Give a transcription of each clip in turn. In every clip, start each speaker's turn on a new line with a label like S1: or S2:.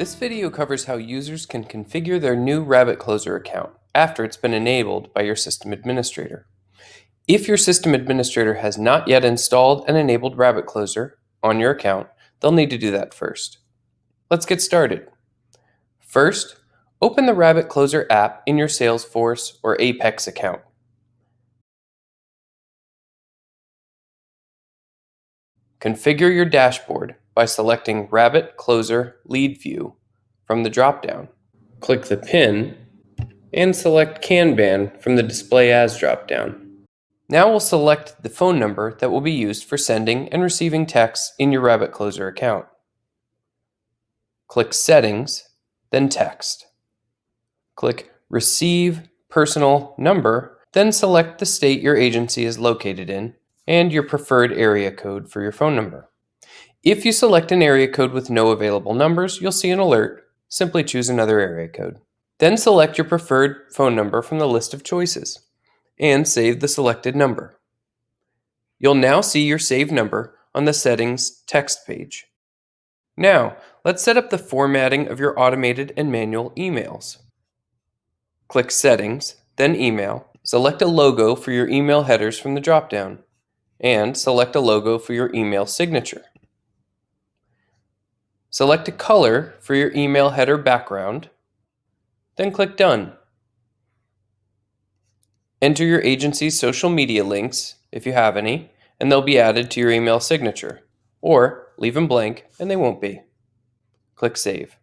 S1: This video covers how users can configure their new RabbitCloser account after it's been enabled by your system administrator. If your system administrator has not yet installed and enabled RabbitCloser on your account, they'll need to do that first. Let's get started. First, open the RabbitCloser app in your Salesforce or Apex account. Configure your dashboard by selecting RabbitCloser Lead View from the drop-down. Click the pin and select Kanban from the Display As drop-down. Now we'll select the phone number that will be used for sending and receiving texts in your RabbitCloser account. Click Settings, then Text. Click Receive Personal Number, then select the state your agency is located in and your preferred area code for your phone number. If you select an area code with no available numbers, you'll see an alert. Simply choose another area code. Then select your preferred phone number from the list of choices and save the selected number. You'll now see your saved number on the Settings text page. Now, let's set up the formatting of your automated and manual emails. Click Settings, then Email. Select a logo for your email headers from the drop-down, and select a logo for your email signature. Select a color for your email header background, then click Done. Enter your agency's social media links, if you have any, and they'll be added to your email signature, or leave them blank and they won't be. Click Save.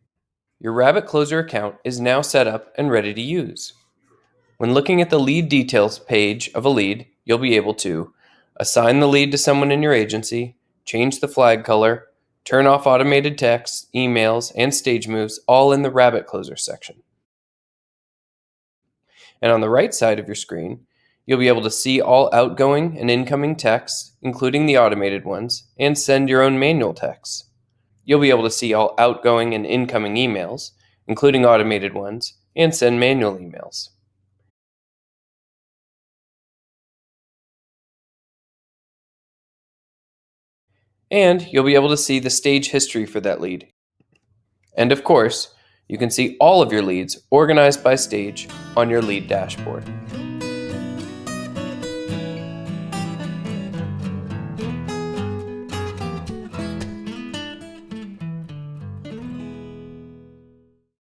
S1: Your RabbitCloser account is now set up and ready to use. When looking at the lead details page of a lead, you'll be able to assign the lead to someone in your agency, change the flag color, turn off automated texts, emails, and stage moves, all in the RabbitCloser section. And on the right side of your screen, you'll be able to see all outgoing and incoming texts, including the automated ones, and send your own manual texts. You'll be able to see all outgoing and incoming emails, including automated ones, and send manual emails. And you'll be able to see the stage history for that lead. And of course, you can see all of your leads organized by stage on your lead dashboard.